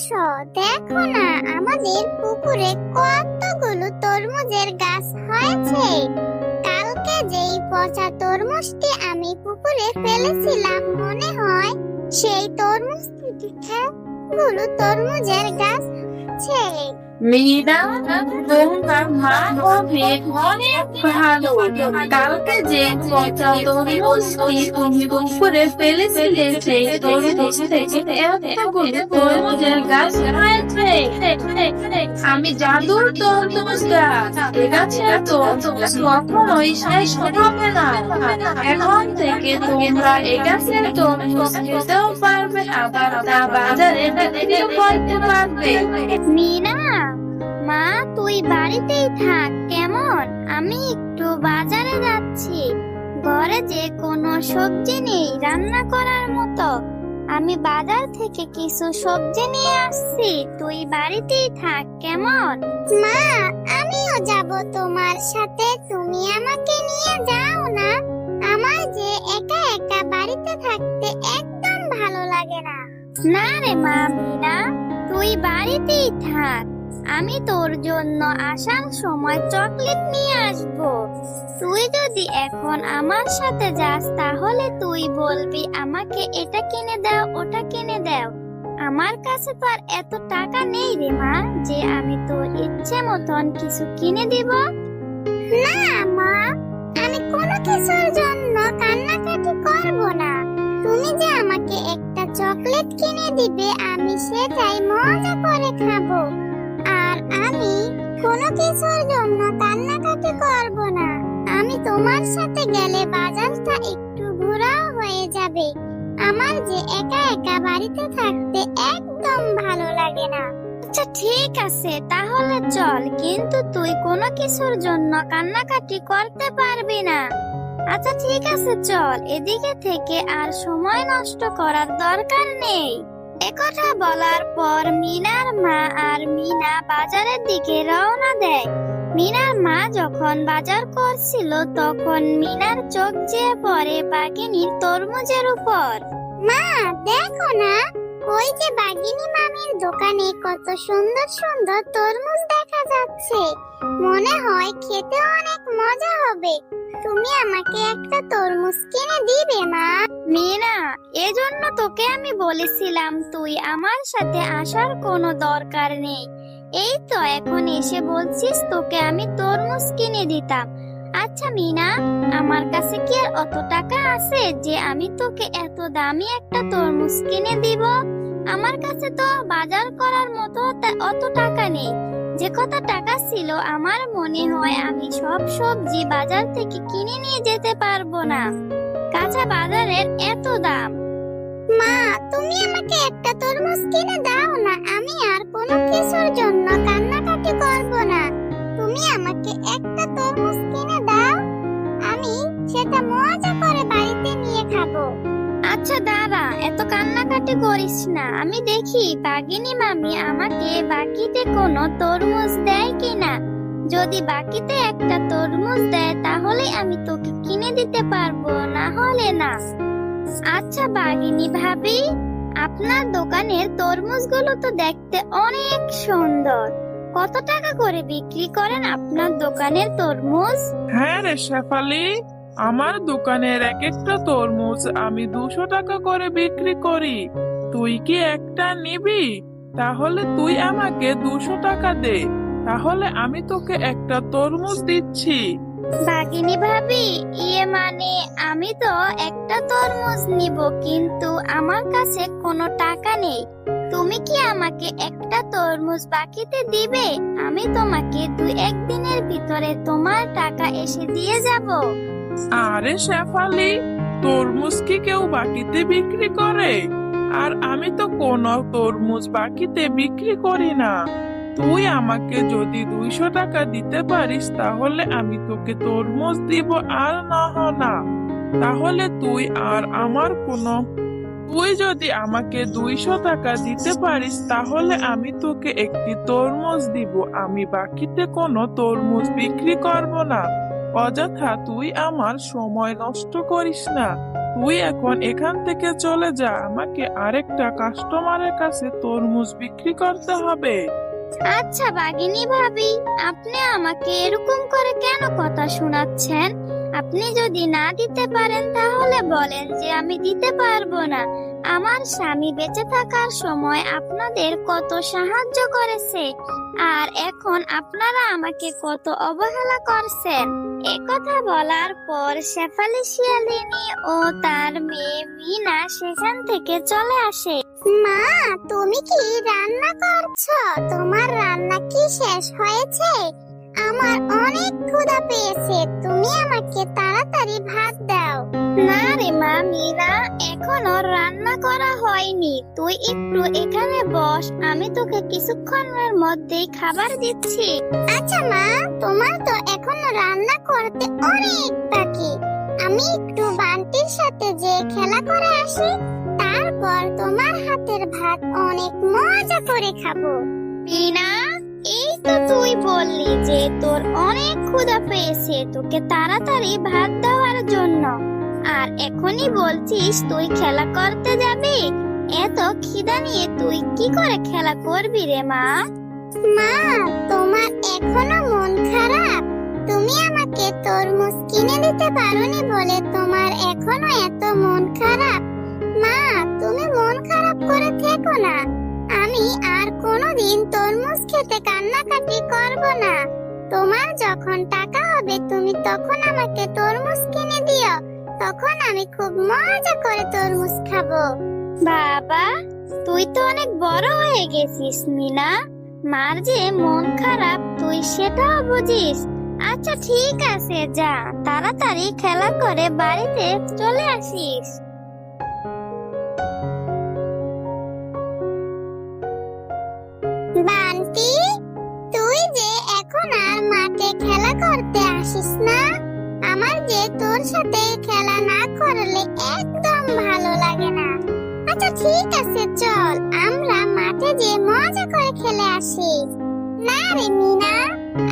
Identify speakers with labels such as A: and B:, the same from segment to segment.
A: আসো, দেখো না আমাদের পুকুরে কতগুলো তরমুজের গাছ হয়েছে। কালকে যেই পচা তরমুজটি আমি পুকুরে ফেলেছিলাম, মনে হয় সেই তরমুজ থেকে গুলো তরমুজের গাছ আছে।
B: মীরা, তোমার মা অনেক অনেক ভালো। কালকে যে পচা তরমুজটি তুমি পুকুরে ফেলেছিলে, সেই তরমুজ থেকে এতগুলো তরমুজের গাছ হয়েছে। আমি জাদুর তরমুজ গাছ, এ গাছের তরমুজ কখনোই শেষ হবে না। এখন থেকে তোমরা এ গাছের তরমুজ খেতেও পারবে, আবার তা বাজারে বিক্রিও করতে পারবে।
A: মিনা, মা তুই বাড়িতেই থাক কেমন, আমি একটু বাজারে যাচ্ছি। ঘরে যে কোনো সবজি নেই রান্না করার মতো। আমি বাজার থেকে কিছু সবজি নিয়ে আসছি, তুই বাড়িতেই থাক কেমন। মা, আমিও যাব তোমার সাথে, তুমি আমাকে নিয়ে যাও না। আমার যে একা একা বাড়িতে থাকতে একদম ভালো লাগে না। না রে মা, মিনা তুই বাড়িতেই থাক, আমি তোর জন্য আসার সময় চকলেট নিয়ে আসব। তুই যদি এখন আমার সাথে যাস, তাহলে তুই বলবি আমাকে এটা কিনে দাও, ওটা কিনে দাও। আমার কাছে তো আর এত টাকা নেই রে মা, যে আমি তোর ইচ্ছে মতন কিছু কিনে দিব। না মা, আমি কোনো কিছুর জন্য কান্নাকাটি করব না। তুমি যে আমাকে একটা চকলেট কিনে দিবে, আমি সেটাই মজা করে খাবো। আর আমি কোনো কিছুর জন্য কান্নাকাটি করব না। আমি তোমার সাথে গেলে বাজারটা একটু ঘোরাও হয়ে যাবে। আমার যে একা একা বাড়িতে থাকতে একদম ভালো লাগে না। আচ্ছা ঠিক আছে, তাহলে চল, কিন্তু তুই কোনো কিছুর জন্য কান্নাকাটি করতে পারবি না। আচ্ছা ঠিক আছে চল, এদিকে থেকে আর সময় নষ্ট করার দরকার নেই। একথা বলার পর মিনার মা আর মিনা বাজারের দিকে রওনা দেয়। মিনার মা যখন বাজার করছিল, তখন মিনার চোখ যেয়ে পড়ে বাঘিনীর তরমুজের উপর। মা দেখো না, ওই যে বাঘিনী মামির দোকানে কত সুন্দর সুন্দর তরমুজ দেখা যাচ্ছে। মনে হয় খেতে অনেক মজা হবে। তুমি আমাকে একটা তরমুজ কিনে দিবে মা? মিনা, এজন্য তোকে আমি বলেছিলাম তুই আমার সাথে আসার কোনো দরকার নেই। এই তো এখন এসে বলছিস তোকে আমি তরমুজ কিনে দিতাম। আচ্ছা মিনা, আমার কাছে কি আর অত টাকা আছে যে আমি তোকে এত দামি একটা তরমুজ কিনে দিব? আমার কাছে তো বাজার করার মতো অত টাকা নেই। যে কত টাকা ছিল, আমার মনে হয় আমি সব সবজি বাজার থেকে কিনে নিয়ে যেতে পারবো না। কাঁচা বাজারের এত দাম। মা, তুমি আমাকে একটা তরমুজ কিনে দাও না, আমি আর কোনো কিছুর জন্য কান্নাকাটি করব না। তুমি আমাকে একটা তরমুজ কিনে দাও, আমি সেটা মজা করে বাড়িতে নিয়ে খাবো। আচ্ছা দাঁড়া, এত কান্নাকাটি করিস না, আমি দেখি বাঘিনী মামি আমাকে বাকিতে কোনো তরমুজ দেয় কিনা। যদি বাকিতে একটা তরমুজ দেয়, তাহলে আমি তোকে কিনে দিতে পারবো, না হলে না। আচ্ছা বাঘিনী ভাবি, আপনার দোকানের তরমুজগুলো তো দেখতে অনেক সুন্দর। কত টাকা করে বিক্রি করেন আপনার দোকানের তরমুজ?
C: হ্যাঁ রে শেফালি, আমার দোকানের এক একটা তরমুজ আমি 200 টাকা করে বিক্রি করি। তুই কি একটা নিবি? তাহলে তুই আমাকে 200 টাকা দে, তাহলে আমি তোকে একটা তরমুজ দিচ্ছি।
A: বাঘিনী ভাবি, মানে আমি তো একটা তরমুজ নিব, কিন্তু আমার কাছে কোনো টাকা নেই। তুমি কি আমাকে একটা তরমুজ বাকিতে দিবে? আমি তোমাকে 2-1 দিনের ভিতরে তোমার টাকা এসে দিয়ে যাব।
C: আরে শেফালি, তরমুজ কি কেউ বাকিতে বিক্রি করে? আর আমি তো কোনো তরমুজ বাকিতে বিক্রি করি না। তুই আমাকে যদি 200 টাকা দিতে পারিস, তাহলে আমি তোকে তরমুজ দিব, আর না তাহলে তুই আর আমার কোনো। তুই যদি আমাকে 200 টাকা দিতে পারিস, তাহলে আমি তোকে একটি তরমুজ দিব। আমি বাকিতে কোনো তরমুজ বিক্রি করব না। অযথা তুই আমার সময় নষ্ট করিস না। তুই এখন এখান থেকে চলে যা, আমাকে আরেকটা কাস্টমারের কাছে তরমুজ বিক্রি করতে হবে।
A: আচ্ছা বাগিনী ভাবি, আপনি আমাকে এরকম করে কেন কথা শোনাচ্ছেন? আপনি যদি না দিতে পারেন তাহলে বলেন যে আমি দিতে পারবো না। আমার স্বামী বেঁচে থাকার সময় আপনাদের কত সাহায্য করেছে, আর এখন আপনারা আমাকে কত অবহেলা করছেন। একথা বলার পর শেফালি শিয়ালিনী ও তার মেয়ে মিনা সেখান থেকে চলে আসে। মা, তুমি কি রান্না করছো? তোমার রান্না কি শেষ হয়েছে? আমার অনেক ক্ষুধা পেয়েছে, তুমি আমাকে তাড়াতাড়ি ভাত দাও। না রে মা মিনা, এখনো রান্না করা হয়নি। তুই একটু এখানে বস, আমি তোকে কিছুক্ষণের মধ্যেই খাবার দিচ্ছি। আচ্ছা মা, তোমার তো এখনো রান্না করতে অনেক বাকি। আমি একটু বান্টির সাথে যে খেলা করে আসি, তারপর তোমার হাতের ভাত অনেক মজা করে খাবো। মিনা, এই তো তুই বললি যে তোর অনেক ক্ষুধা পেয়েছে, তোকে তাড়াতাড়ি ভাত দেওয়ার জন্য, আর এখনই বলছিস তুই খেলা করতে যাবি? এত খিদা নিয়ে তুই কি করে খেলা করবি রে মা? মা, তোমার এখনো মন খারাপ? তুমি আমাকে তরমুজ কিনে দিতে পারোনি বলে তোমার এখনো এত মন খারাপ? মা, তুমি মন খারাপ করে থেকো না। আমি আর কোনোদিন তরমুজ খেতে কান্নাকাটি করব না। তোমার যখন টাকা হবে তুমি তখন আমাকে তরমুজ কিনে দিও, তখন আমি খুব মজা করে তরমুজ খাবো। বাবা, তুই তো অনেক বড় হয়ে গেছিস মিনা। মার যে মন খারাপ তুই সেটাও বুঝিস। আচ্ছা ঠিক আছে, যা তাড়াতাড়ি খেলা করে বাড়িতে চলে আসিস। বান্টি, তুই যে এখন আর মাঠে খেলা করতে আসিস না। আমার যে তোর সাথে খেলা না করলে একদম ভালো লাগে না। আচ্ছা ঠিক আছে, চল আমরা মাঠে যে মজা করে খেলে আসি। না রে মিনা,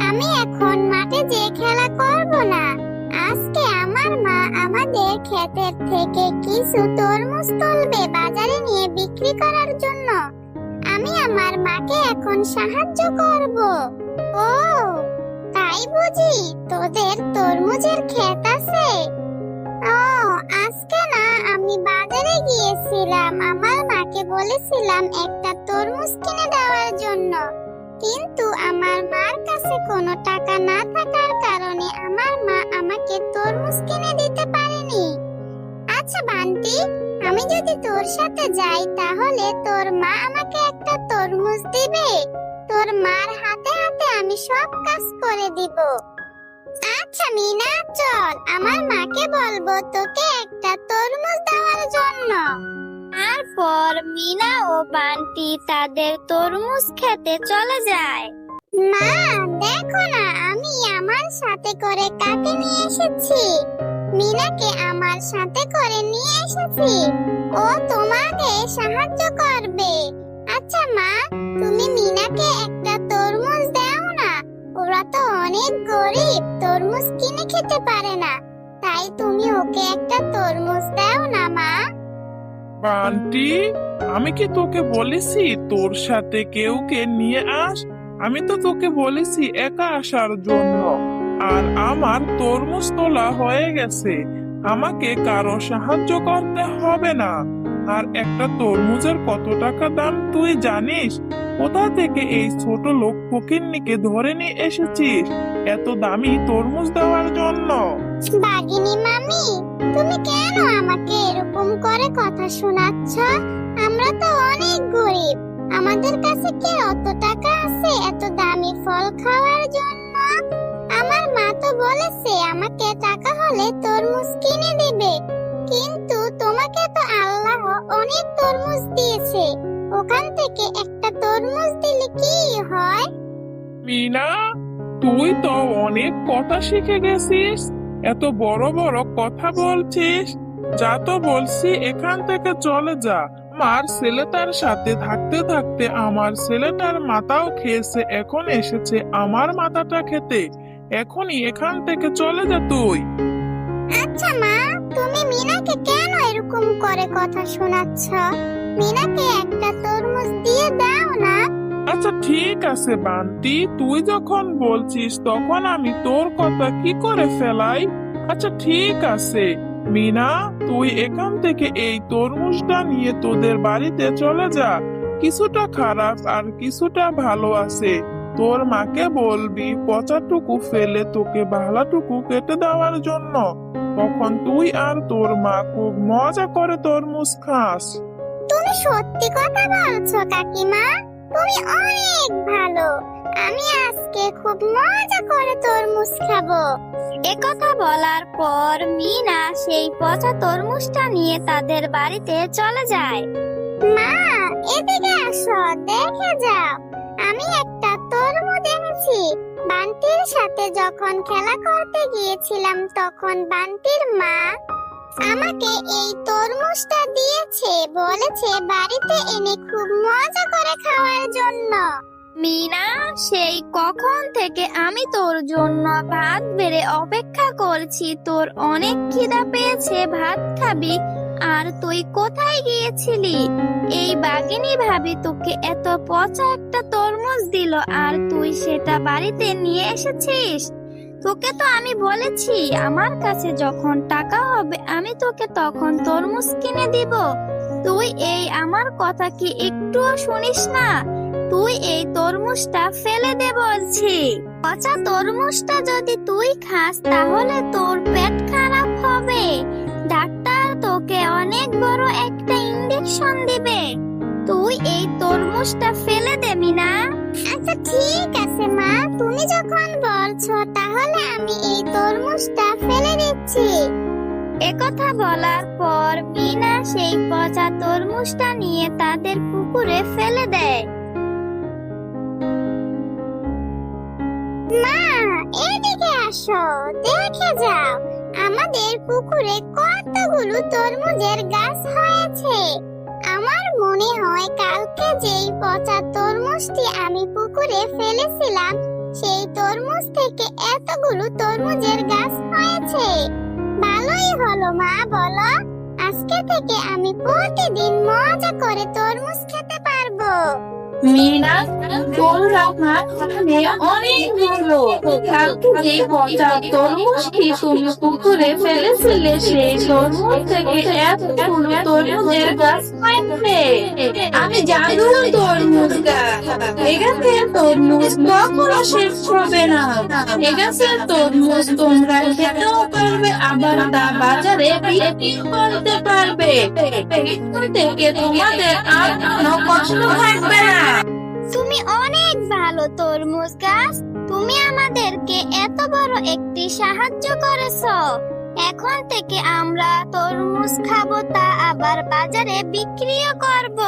A: আমি এখন মাঠে যে খেলা করব না। আজকে আমার মা আমাদের ক্ষেতের থেকে কিছু তরমুজ তুলবে বাজারে নিয়ে বিক্রি করার জন্য। আমি আমার মাকে এখন সাহায্য করব। ও, তাই বুঝি তোদের তরমুজের ক্ষেত আছে? ও, আজকে না আমি বাজারে গিয়েছিলাম, আমার মাকে বলেছিলাম একটা তরমুজ কিনে দেওয়ার জন্য, কিন্তু আমার মার কাছে কোনো টাকা না থাকার কারণে আমার মা আমাকে তরমুজ কিনে দিতে পারেনি। আচ্ছা বান্টি, আমি যদি তোর সাথে যাই তাহলে তোর মা আমাকে একটা তরমুজ দিবে? তোর মার হাতে হাতে আমি সব কাজ করে দিব। আচ্ছা মিনা, চল আমার মাকে বলবো তোকে একটা তরমুজ দেওয়ার জন্য। তারপর মিনা ও বান্টি তাদের তরমুজ খেতে চলে যায়। মা, দেখো না আমি আমার সাথে করে কাকে নিয়ে এসেছি। মিনাকে আমার সাথে করে নিয়ে এসেছি, ও তোমাকে সাহায্য করবে। আচ্ছা মা, তুমি মিনাকে একটা তরমুজ দাও না। ওরা তো অনেক গরিব, তরমুজ কিনে খেতে পারে না, তাই তুমি ওকে একটা তরমুজ দাও না মা।
C: বান্টি, আমি কি তোকে বলেছি তোর সাথে কেউকে নিয়ে আস? আমি তো তোকে বলেছি একা আসার জন্য, আর আমার তরমুজ তোলা হয়ে গেছে, আমাকে কারো সাহায্য করতে হবে না। আর একটা তরমুজের কত টাকা দাম তুই জানিস? কোথা থেকে এই ছোট লোক ফকিন্নিকে ধরে নিয়ে এসেছিস এত দামি তরমুজ দেওয়ার জন্য?
A: বাগিনী মামি, তুমি কেন আমাকে এরকম করে কথা শোনাচ্ছ? আমরা তো অনেক গরিব, আমাদের কাছে কি অত টাকা আছে এত দামি ফল খাওয়ার জন্য? আমার মা তো বলেছে আমাকে টাকা হলে তরমুজ কিনে দিবে, কিন্তু তোমাকে তো আল্লাহ অনেক তরমুজ দিয়েছে, ওখান থেকে একটা তরমুজ দিলে কি হয়?
C: মিনা, তুই তো অনেক কথা শিখে গেছিস, এত বড় বড় কথা বলছিস। যা তো বলছি এখান থেকে চলে যা। আমার ছেলেটার সাথে থাকতে থাকতে আমার ছেলেটার মাথাও খেয়েছে, এখন এসেছে আমার মাথাটা খেতে। এখনই এখান থেকে চলে যা তুই।
A: আচ্ছা মা, তুমি মিনাকে কেন কথা শোনাচ্ছ? মিনাকে একটা তরমুজ দিয়ে দাও না।
C: আচ্ছা ঠিক আছে বান্টি, তুই যখন বলছিস তখন আমি তোর কথা কি করে ফেলাই। আচ্ছা ঠিক আছে মিনা, তুই এখান থেকে এই তরমুজটা নিয়ে তোদের বাড়িতে চলে যা। কিছুটা খারাপ আর কিছুটা ভালো আছে। তোর মাকে বলবি পচাটুকু ফেলে তোকে ভালাটুকু কেটে দেওয়ার জন্য। তখন তুই আর তোর মা খুব মজা করে তরমুজ খাস।
A: তুমি সত্যি কথা বলছো কাকিমা, তুমি অনেক ভালো। আমি আজকে খুব মজা করে তরমুজ খাবো। একথা বলার পর মিনা সেই পচা তরমুজটা নিয়ে তাদের বাড়িতে চলে যায়। মা, এদিকে আসো, দেখে যাও, আমি একটা তরমুজ এনেছি। বান্টির সাথে যখন খেলা করতে গিয়েছিলাম তখন বান্টির মা আমাকে এই তরমুজটা দিয়েছে, বলেছে বাড়িতে এনে খুব মজা করে খাওয়ার জন্য। মিনা, সেই কখন থেকে আমি তোর জন্য ভাত বেড়ে অপেক্ষা করছি। তোর অনেক খিদা পেয়েছে, ভাত খাবি, আর তুই কোথায় গিয়েছিলি? এই বাঘিনী ভাবি তোকে এত পচা একটা তরমুজ দিল আর তুই সেটা বাড়িতে নিয়ে এসেছিস। তোকে তো আমি বলেছি আমার কাছে যখন টাকা হবে আমি তোকে তখন তরমুজ কিনে দিব। তুই এই আমার কথা কি একটুও শুনিস না? তুই এই তরমুজটা ফেলে দে বলছি। পচা তরমুজটা যদি তুই খাস তাহলে তোর পেট খারাপ হবে। ডাক্তার তোকে অনেক বড় একটা ইনজেকশন দিবে। তুই এই তরমুজটা ফেলে দে মিনা। আচ্ছা ঠিক আছে মা, তুমি যখন বলছো তাহলে আমি এই তরমুজটা ফেলে দিচ্ছি। একথা বলার পর মিনা সেই পচা তরমুজটা নিয়ে তাদের পুকুরে ফেলে দেয়। মা, এদিকে আসো, দেখে যাও, আমাদের পুকুরে কতগুলো তরমুজের গাছ হয়েছে। আমার মনে হয় কালকে যেই পচা তরমুজটি আমি পুকুরে ফেলেছিলাম সেই তরমুজ থেকে এতগুলো তরমুজের গাছ হয়েছে। ভালোই হলো মা, বলো, আজকে থেকে আমি প্রতিদিন মজা করে তরমুজ খেতে পারবো।
B: মিনা, তোমরা ভাত খাবে অনেক ভালো। কালকে যে পচা তরমুজটি তুমি পুকুরে ফেলেছিলে সেই তরমুজ থেকে এতগুলো তরমুজের গাছ হয়েছে। আমি জানো তরমুজ গাছ, এ গাছের তরমুজ কখনো শেষ হবে না। এ গাছের তরমুজ তোমরা খেতেও পারবে, আবার তা বাজারে বিক্রি করতে পারবে। এখন থেকে তোমাদের আর কোনো কষ্ট থাকবে না।
A: তুমি অনেক ভালো তরমুজ গাছ, তুমি আমাদেরকে এত বড় একটি সাহায্য করেছো। এখন থেকে আমরা তরমুজ খাবো, তা আবার বাজারে বিক্রিও করব।